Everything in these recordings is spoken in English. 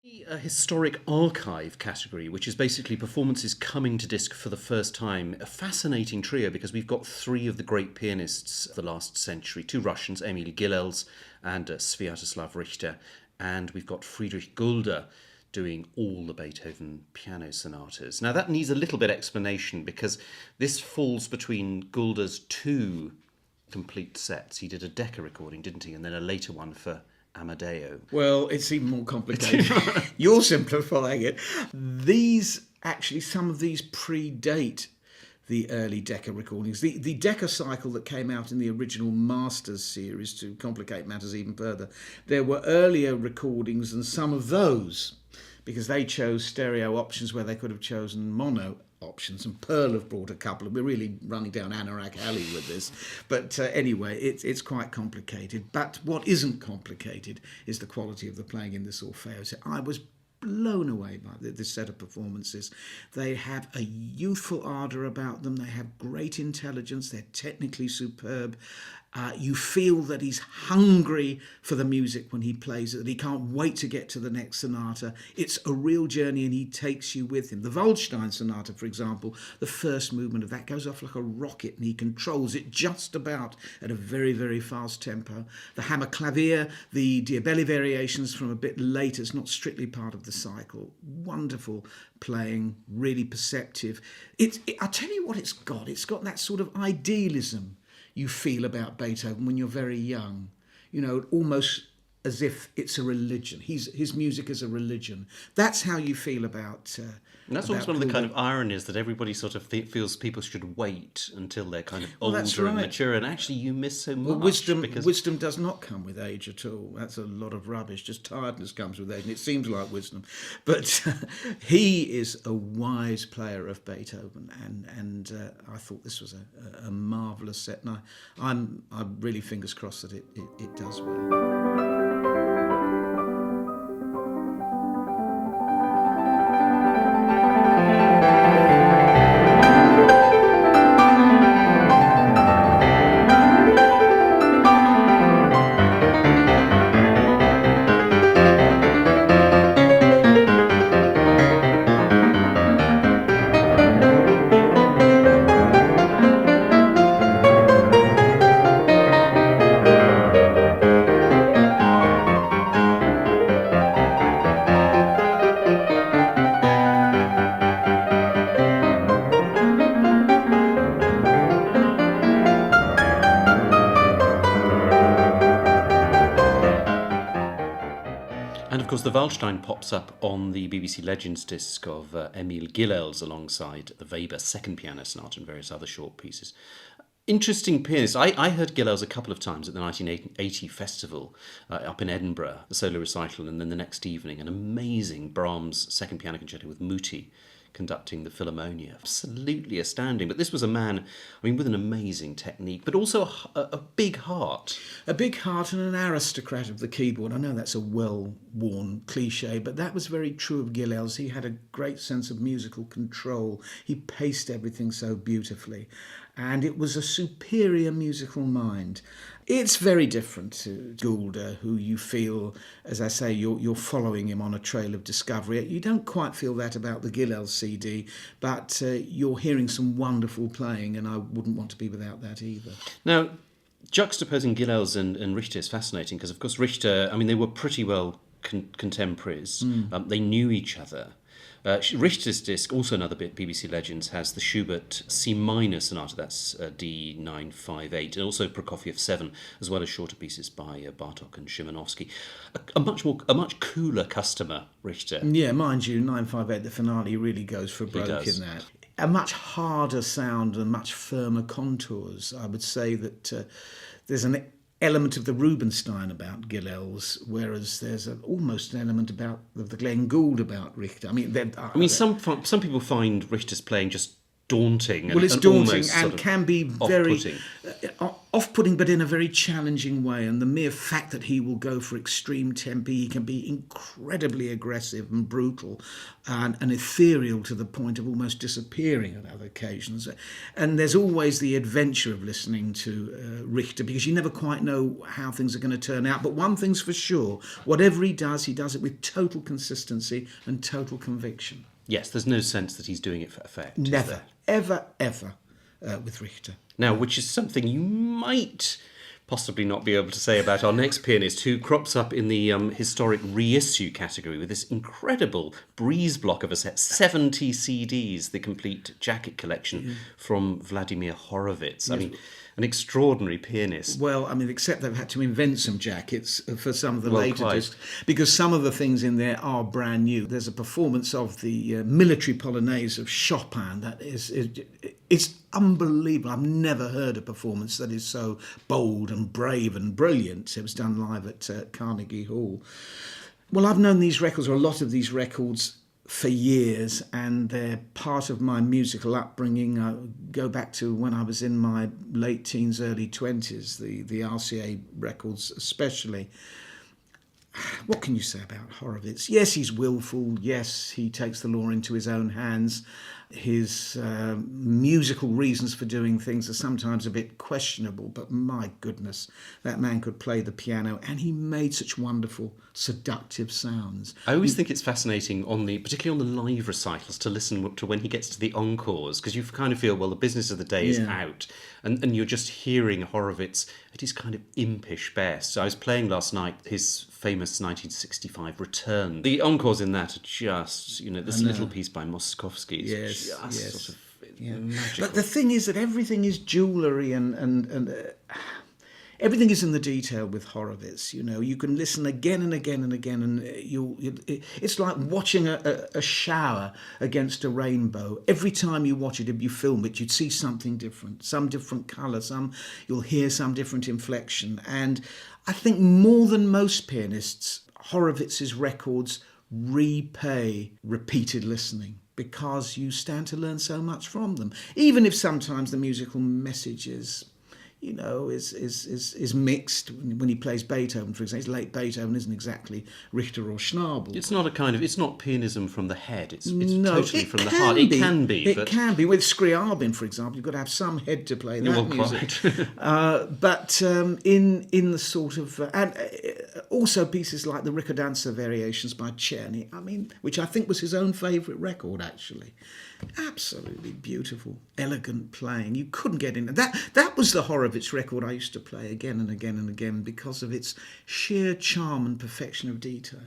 A historic archive category, which is basically performances coming to disc for the first time. A fascinating trio because we've got three of the great pianists of the last century, two Russians, Emil Gilels and Sviatoslav Richter, and we've got Friedrich Gulda doing all the Beethoven piano sonatas. Now that needs a little bit of explanation because this falls between Gulda's two complete sets. He did a Decca recording, didn't he? And then a later one for Amadeo. Well, it's even more complicated. You're simplifying it. Some of these predate the early Decca recordings. The Decca cycle that came out in the original Masters series, to complicate matters even further, there were earlier recordings than some of those, because they chose stereo options where they could have chosen mono options, and Pearl have brought a couple. We're really running down Anorak Alley with this, but anyway, it's quite complicated. But what isn't complicated is the quality of the playing in this Orfeo. So I was blown away by this set of performances. They have a youthful ardour about them. They have great intelligence. They're technically superb. You feel that he's hungry for the music when he plays it, that he can't wait to get to the next sonata. It's a real journey and he takes you with him. The Waldstein Sonata, for example, the first movement of that goes off like a rocket and he controls it just about at a very, very fast tempo. The Hammer Clavier, the Diabelli variations from a bit later, it's not strictly part of the cycle. Wonderful playing, really perceptive. I'll tell you what it's got. It's got that sort of idealism you feel about Beethoven when you're very young, almost as if it's a religion. His music is a religion. That's how you feel about. And that's almost one of the kind of ironies that everybody sort of feels people should wait until they're kind of older and mature, and actually you miss so much. Well, wisdom does not come with age at all. That's a lot of rubbish. Just tiredness comes with age, and it seems like wisdom. But he is a wise player of Beethoven, and I thought this was a marvellous set, and I'm really fingers crossed that it does well. The Waldstein pops up on the BBC Legends disc of Emil Gilels alongside the Weber second piano sonata and various other short pieces. Interesting pianist. I heard Gilels a couple of times at the 1980 festival up in Edinburgh, the solo recital, and then the next evening an amazing Brahms second piano concerto with Muti conducting the Philharmonia. Absolutely astounding. But this was a man, with an amazing technique, but also a big heart. A big heart and an aristocrat of the keyboard. I know that's a well-worn cliche, but that was very true of Gilels. He had a great sense of musical control. He paced everything so beautifully. And it was a superior musical mind. It's very different to Gulda, who you feel, as I say, you're following him on a trail of discovery. You don't quite feel that about the Gilels CD, but you're hearing some wonderful playing, and I wouldn't want to be without that either. Now, juxtaposing Gilels and Richter is fascinating, because, of course, Richter, they were pretty well contemporaries. They knew each other. Richter's disc, also another bit BBC Legends, has the Schubert C minor sonata, that's D958, and also Prokofiev 7, as well as shorter pieces by Bartók and Szymanowski. A much cooler customer, Richter. Yeah, mind you, 958, the finale really goes for broke in that. A much harder sound and much firmer contours. I would say that there's an element of the Rubinstein about Gilels, whereas there's almost an element about the Glenn Gould about Richter. Some people find Richter's playing just daunting and, Well, it's and daunting almost sort and of can be very off-putting. off-putting, but in a very challenging way. And the mere fact that he will go for extreme tempi, he can be incredibly aggressive and brutal and ethereal to the point of almost disappearing on other occasions. And there's always the adventure of listening to Richter, because you never quite know how things are going to turn out. But one thing's for sure, whatever he does it with total consistency and total conviction. Yes, there's no sense that he's doing it for effect. is Never, there? ever with Richter. Now, which is something you might possibly not be able to say about our next pianist, who crops up in the historic reissue category with this incredible breeze block of a set, 70 CDs, the complete jacket collection from Vladimir Horowitz. I mean, an extraordinary pianist. Well, I mean, except they've had to invent some jackets for some of the Well, later quite. discs, because some of the things in there are brand new. There's a performance of the military polonaise of Chopin that it's unbelievable. I've never heard a performance that is so bold and brave and brilliant. It was done live at Carnegie Hall. Well, I've known these records, or a lot of these records, for years, and they're part of my musical upbringing. I go back to when I was in my late teens, early 20s, the RCA records especially. What can you say about Horowitz? Yes, he's willful. Yes, he takes the law into his own hands. His musical reasons for doing things are sometimes a bit questionable, but my goodness, that man could play the piano, and he made such wonderful, seductive sounds. I always think it's fascinating, particularly on the live recitals, to listen to when he gets to the encores, because you kind of feel, well, the business of the day is out, and you're just hearing Horowitz at his kind of impish best. So I was playing last night his famous 1965 Return. The encores in that are just, this little piece by Moskovsky is just sort of magical. But the thing is that everything is jewellery and everything is in the detail with Horowitz. You can listen again and again and again, and it's like watching a shower against a rainbow. Every time you watch it, if you film it, you'd see something different, some different colour, you'll hear some different inflection. And I think more than most pianists, Horowitz's records repay repeated listening, because you stand to learn so much from them, even if sometimes the musical message is mixed. When he plays Beethoven, for example, his late Beethoven isn't exactly Richter or Schnabel. It's not it's not pianism from the head. It's No, totally it from the can heart. be. It can be. It can be. With Scriabin, for example, you've got to have some head to play that Well, music. quite. But in the sort of and also pieces like the Ricordanza Variations by Czerny, which I think was his own favourite record, actually. Absolutely beautiful, elegant playing. You couldn't get in that. That was the Horowitz record I used to play again and again and again, because of its sheer charm and perfection of detail.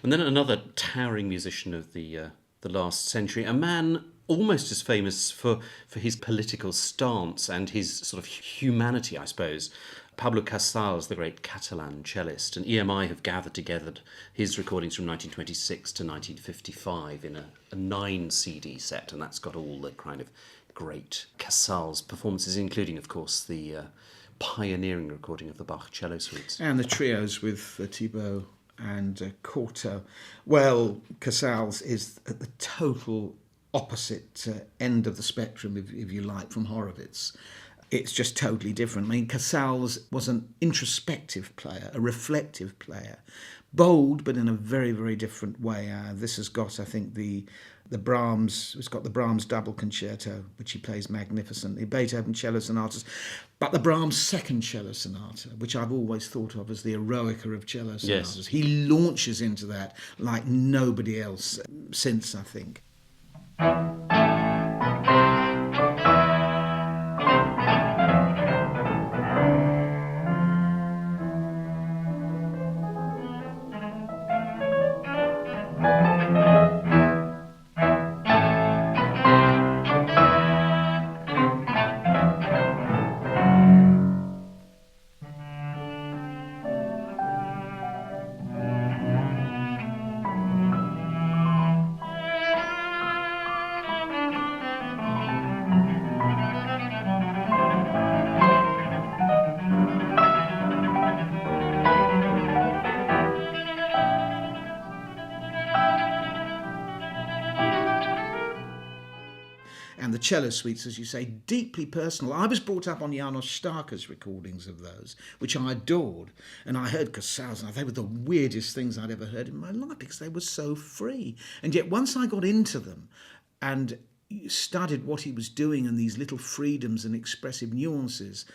And then another towering musician of the last century, a man almost as famous for his political stance and his sort of humanity, I suppose. Pablo Casals, the great Catalan cellist, and EMI have gathered together his recordings from 1926 to 1955 in a 9-CD set, and that's got all the kind of great Casals performances, including, of course, the pioneering recording of the Bach cello suites. And the trios with Thibaut and Cortot. Well, Casals is at the total opposite end of the spectrum, if you like, from Horowitz. It's just totally different. Casals was an introspective player, a reflective player, bold, but in a very, very different way. This has got, I think, the Brahms. It's got the Brahms double concerto, which he plays magnificently. Beethoven cello sonatas, but the Brahms second cello sonata, which I've always thought of as the eroica of cello sonatas. Yes. He launches into that like nobody else since, I think. the cello suites, as you say, deeply personal. I was brought up on Janos Starker's recordings of those, which I adored. And I heard Casals, and they were the weirdest things I'd ever heard in my life because they were so free. And yet once I got into them and studied what he was doing and these little freedoms and expressive nuances,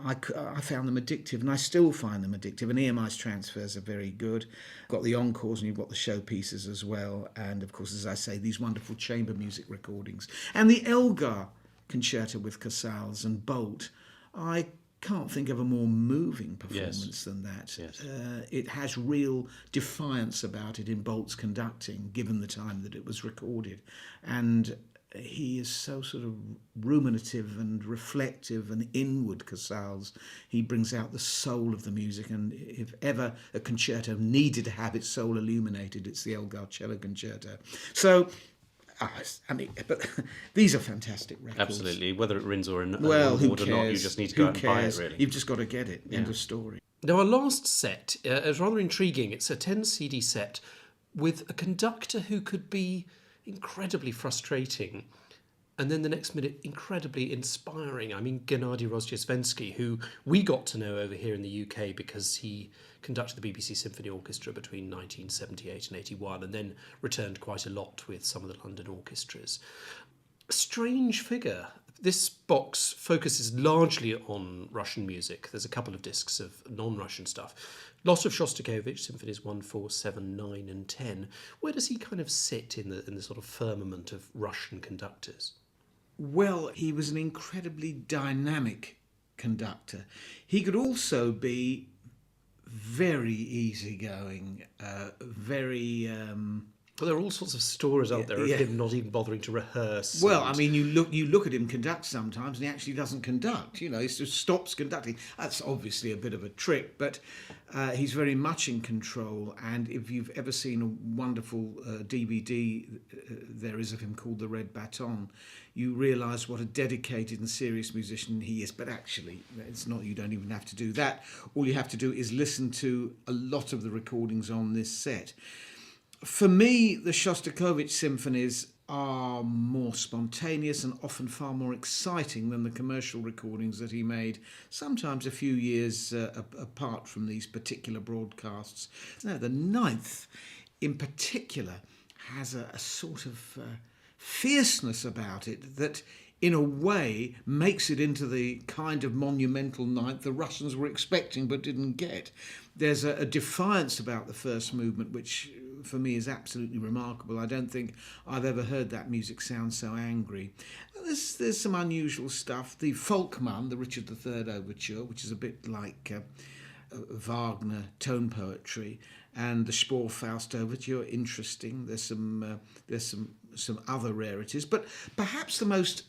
I found them addictive, and I still find them addictive. And EMI's transfers are very good. Got the encores, and you've got the showpieces as well. And of course, as I say, these wonderful chamber music recordings. And the Elgar Concerto with Casals and Bolt, I can't think of a more moving performance than that. Yes. It has real defiance about it in Bolt's conducting, given the time that it was recorded. And he is so sort of ruminative and reflective and inward, Casals. He brings out the soul of the music, and if ever a concerto needed to have its soul illuminated, it's the Elgar Cello Concerto. So, I mean, but these are fantastic records. Absolutely. Whether it wins or an Well, who award cares? or not, you just need to go out and buy it, really. You've just got to get it. End of story. Now, our last set is rather intriguing. It's a 10 CD set with a conductor who could be incredibly frustrating and then the next minute incredibly inspiring. I mean, Gennady Rozhdestvensky, who we got to know over here in the UK because he conducted the BBC Symphony Orchestra between 1978 and 81 and then returned quite a lot with some of the London orchestras. A strange figure. This box focuses largely on Russian music. There's a couple of discs of non-Russian stuff. Lot of Shostakovich, Symphonies 1, 4, 7, 9 and 10. Where does he kind of sit in the sort of firmament of Russian conductors? Well, he was an incredibly dynamic conductor. He could also be very easygoing, very... Well, there are all sorts of stories out there of him not even bothering to rehearse. Well, I mean, you look at him conduct sometimes, and he actually doesn't conduct. You know, he just stops conducting. That's obviously a bit of a trick, but he's very much in control. And if you've ever seen a wonderful DVD there is of him called The Red Baton, you realise what a dedicated and serious musician he is. But actually, it's not. You don't even have to do that. All you have to do is listen to a lot of the recordings on this set. For me, the Shostakovich symphonies are more spontaneous and often far more exciting than the commercial recordings that he made, sometimes a few years apart from these particular broadcasts. Now, the Ninth, in particular, has a sort of fierceness about it that, in a way, makes it into the kind of monumental Ninth the Russians were expecting but didn't get. There's a defiance about the first movement, which for me is absolutely remarkable. I don't think I've ever heard that music sound so angry. There's some unusual stuff. The Volkmann, the Richard III overture, which is a bit like Wagner tone poetry, and the Sporfaust overture, interesting. There's some other rarities, but perhaps the most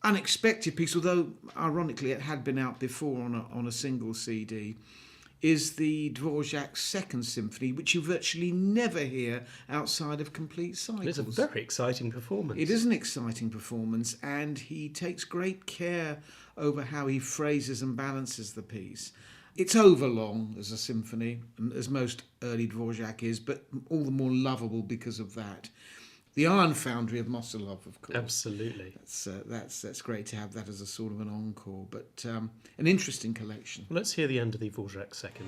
unexpected piece, although ironically it had been out before on a single CD, is the Dvorak's Second Symphony, which you virtually never hear outside of complete cycles. It's a very exciting performance. It is an exciting performance, and he takes great care over how he phrases and balances the piece. It's overlong as a symphony, as most early Dvorak is, but all the more lovable because of that. The Iron Foundry of Mosolov, of course. Absolutely. That's great to have that as a sort of an encore, but an interesting collection. Well, let's hear the end of the Dvorak Second.